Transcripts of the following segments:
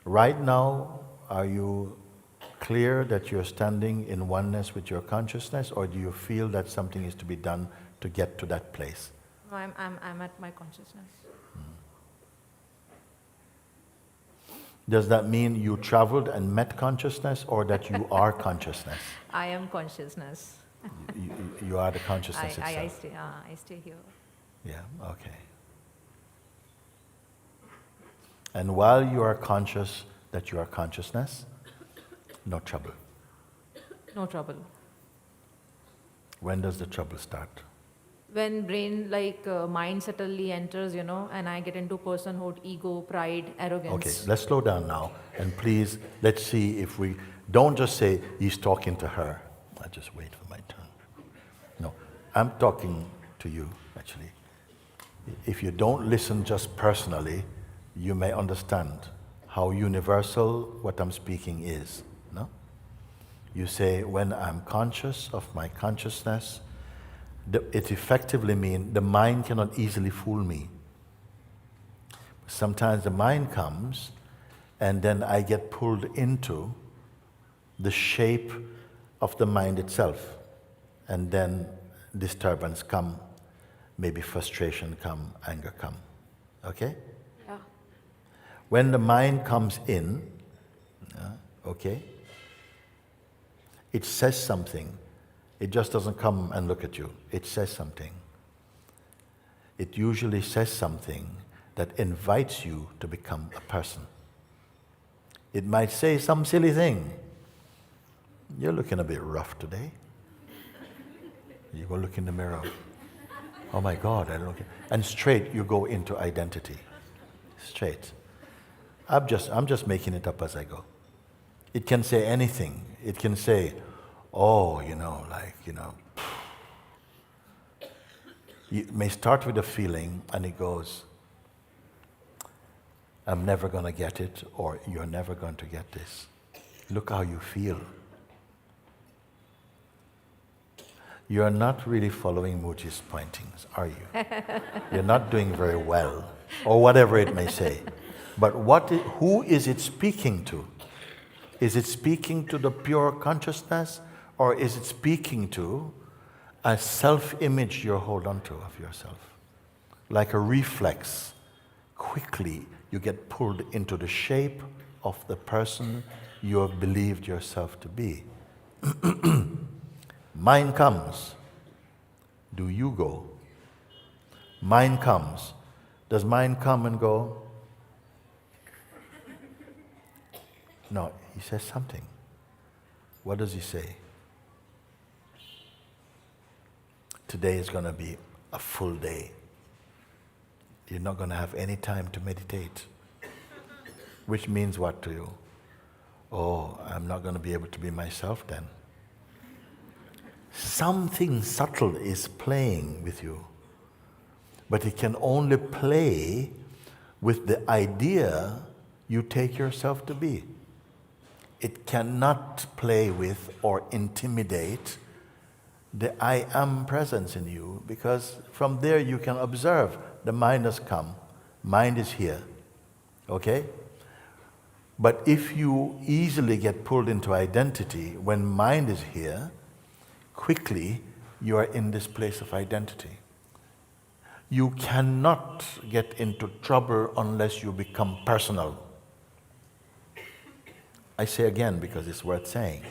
Right now, are you clear that you're standing in oneness with your consciousness, or do you feel that something is to be done to get to that place? No, I'm at my consciousness. Does that mean you traveled and met consciousness, or that you are consciousness? I am consciousness. You are the consciousness I itself. stay here. Yeah, okay. And while you are conscious that you are consciousness, no trouble. No trouble. When does the trouble start? When brain mind subtly enters, and I get into personhood, ego, pride, arrogance. Okay, let's slow down now, and please, let's see if we, don't just say, he's talking to her. I just wait for my turn. No, I'm talking to you, actually. If you don't listen just personally, you may understand how universal what I'm speaking is, no? You say, when I'm conscious of my consciousness, it effectively means the mind cannot easily fool me. Sometimes the mind comes, and then I get pulled into the shape of the mind itself. And then disturbance come, maybe frustration come, anger come. Okay? Yeah. When the mind comes in, okay, it says something. It just doesn't come and look at you. It says something. It usually says something that invites you to become a person. It might say some silly thing. You're looking a bit rough today. You go look in the mirror. Oh my God, I look. And straight you go into identity. Straight. I'm just making it up as I go. It can say anything. It can say, oh, it may start with a feeling, and it goes, I'm never going to get it, or you're never going to get this. Look how you feel. You're not really following Mooji's pointings, are you? You're not doing very well, or whatever it may say. But who is it speaking to? Is it speaking to the pure consciousness, or is it speaking to a self-image you hold onto of yourself? Like a reflex, quickly you get pulled into the shape of the person you have believed yourself to be. Mind comes. Do you go? Mind comes. Does mind come and go? No, he says something. What does he say? Today is going to be a full day. You're not going to have any time to meditate. Which means what to you? Oh, I'm not going to be able to be myself then. Something subtle is playing with you. But it can only play with the idea you take yourself to be. It cannot play with or intimidate the I am presence in you, because from there you can observe the mind has come, mind is here, okay? But if you easily get pulled into identity when mind is here, quickly you are in this place of identity. You cannot get into trouble unless you become personal. I say again because it's worth saying.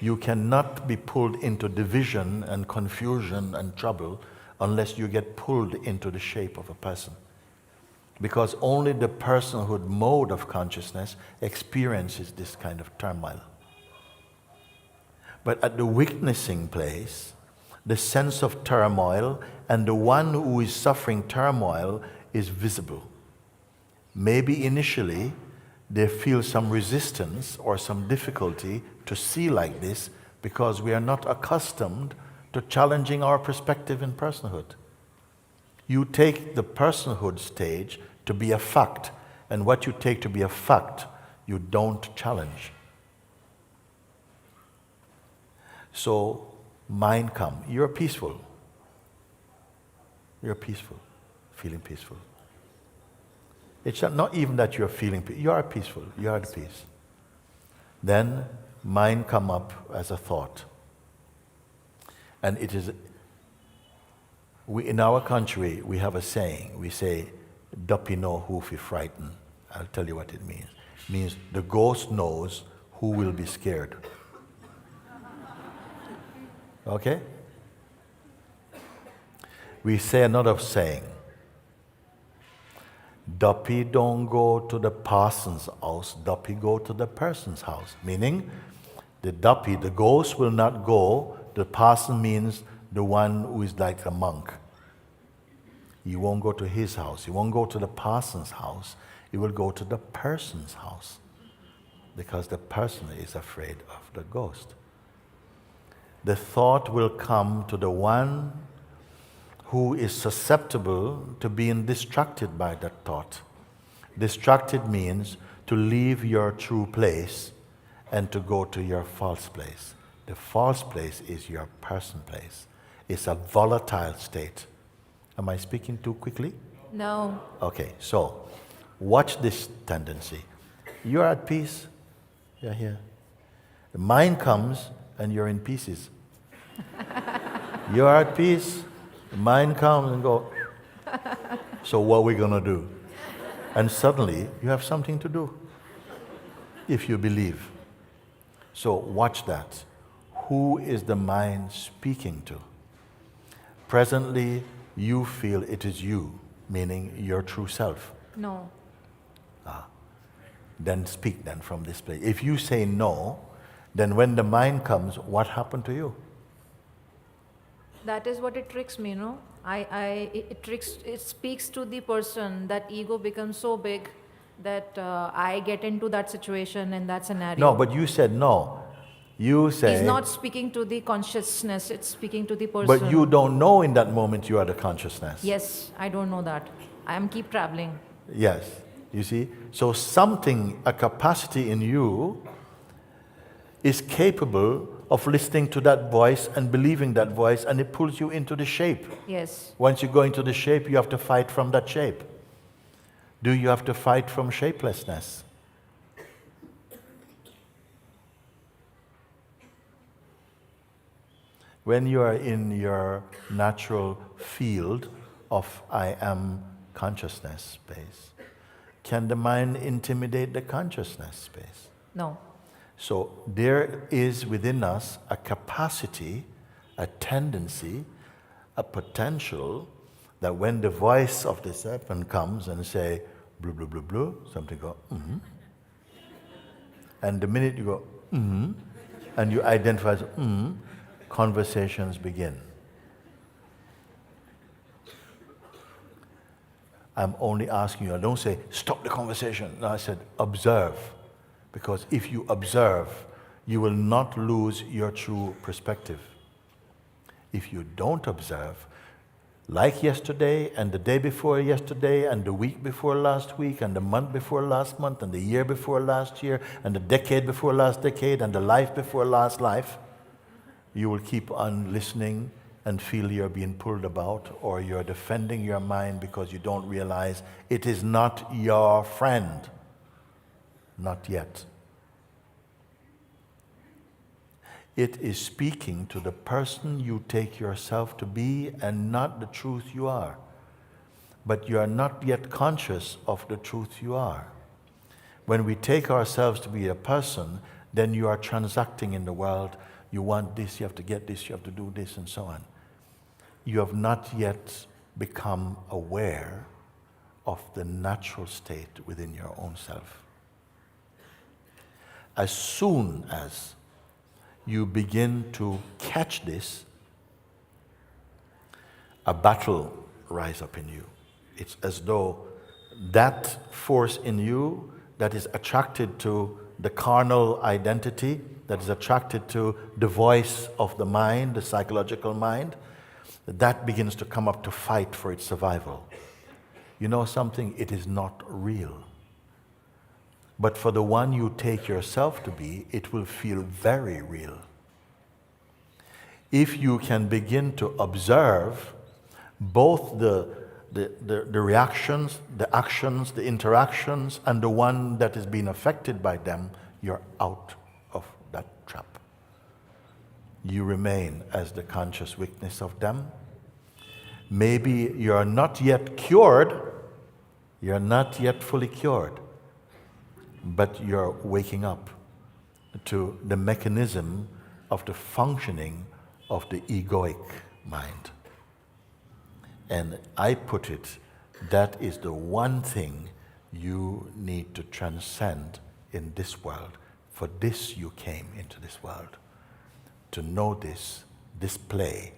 You cannot be pulled into division and confusion and trouble unless you get pulled into the shape of a person. Because only the personhood mode of consciousness experiences this kind of turmoil. But at the witnessing place, the sense of turmoil and the one who is suffering turmoil is visible. Maybe initially they feel some resistance or some difficulty to see like this because we are not accustomed to challenging our perspective in personhood. You take the personhood stage to be a fact, and what you take to be a fact, you don't challenge. So, mind come. You're peaceful. You're peaceful, feeling peaceful. It's not even that you're feeling peace. You are peaceful. You are at peace. Then mind come up as a thought. And it is, in our country, we have a saying. We say, "Duppy know who fi frighten." I'll tell you what it means. It means the ghost knows who will be scared. Okay? We say another saying. Duppy don't go to the parson's house, Duppy go to the person's house. Meaning, the Duppy, the ghost will not go. The parson means the one who is like a monk. He won't go to his house. He won't go to the parson's house. He will go to the person's house. Because the person is afraid of the ghost. The thought will come to the one who is susceptible to being distracted by that thought. Distracted means to leave your true place and to go to your false place. The false place is your person place. It's a volatile state. Am I speaking too quickly? No. Okay, so watch this tendency. You're at peace. You're here. The mind comes and you're in pieces. You're at peace. The mind comes and goes. So what are we going to do? And suddenly you have something to do if you believe. So watch that. Who is the mind speaking to? Presently, you feel it is you, meaning your true self. No. Then speak then from this place. If you say no, then when the mind comes, what happened to you? That is what it tricks me, no? It speaks to the person. That ego becomes so big that I get into that situation and that scenario. No, but you said no. You say... It's not speaking to the consciousness, it's speaking to the person. But you don't know in that moment you are the consciousness. Yes, I don't know that. I am keep traveling. Yes, you see? So something, a capacity in you is capable of listening to that voice and believing that voice, and it pulls you into the shape. Yes. Once you go into the shape, you have to fight from that shape. Do you have to fight from shapelessness? When you are in your natural field of I am consciousness space, can the mind intimidate the consciousness space? No. So there is within us a capacity, a tendency, a potential that when the voice of the serpent comes and say, blue, blue, blue, blue, something go, mm-hmm. And the minute you go, mm-hmm, and you identify as, mm-hmm, conversations begin. I'm only asking you, I don't say, stop the conversation. No, I said, observe. Because if you observe, you will not lose your true perspective. If you don't observe, like yesterday and the day before yesterday and the week before last week and the month before last month and the year before last year and the decade before last decade and the life before last life, you will keep on listening and feel you're being pulled about, or you're defending your mind because you don't realize it is not your friend. Not yet. It is speaking to the person you take yourself to be and not the truth you are. But you are not yet conscious of the truth you are. When we take ourselves to be a person, then you are transacting in the world. You want this, you have to get this, you have to do this, and so on. You have not yet become aware of the natural state within your own self. As soon as you begin to catch this, a battle rises up in you. It's as though that force in you that is attracted to the carnal identity, that is attracted to the voice of the mind, the psychological mind, that begins to come up to fight for its survival. You know something? It is not real. But for the one you take yourself to be, it will feel very real. If you can begin to observe both the reactions, the actions, the interactions, and the one that is being affected by them, you're out of that trap. You remain as the conscious witness of them. Maybe you're not yet cured, you're not yet fully cured, but you're waking up to the mechanism of the functioning of the egoic mind. And I put it, that is the one thing you need to transcend in this world. For this you came into this world. To know this play,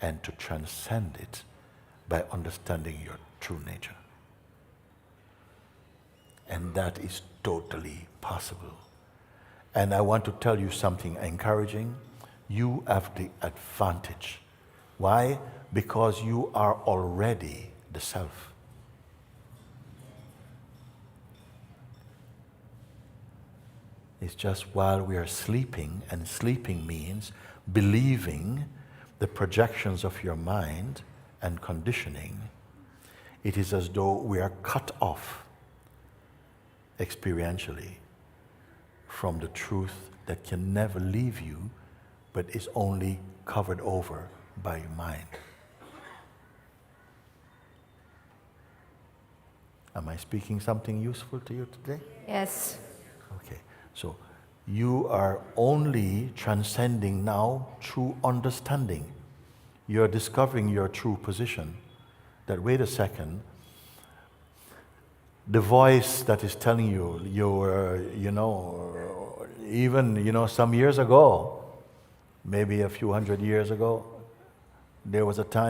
and to transcend it by understanding your true nature. And that is totally possible. And I want to tell you something encouraging. You have the advantage. Why? Because you are already the self. It's just while we are sleeping, and sleeping means believing the projections of your mind and conditioning, it is as though we are cut off experientially from the truth that can never leave you, but is only covered over by your mind. Am I speaking something useful to you today? Yes. Okay, so you are only transcending now through understanding. You're discovering your true position. That, wait a second, the voice that is telling you, even some years ago, maybe a few hundred years ago, there was a time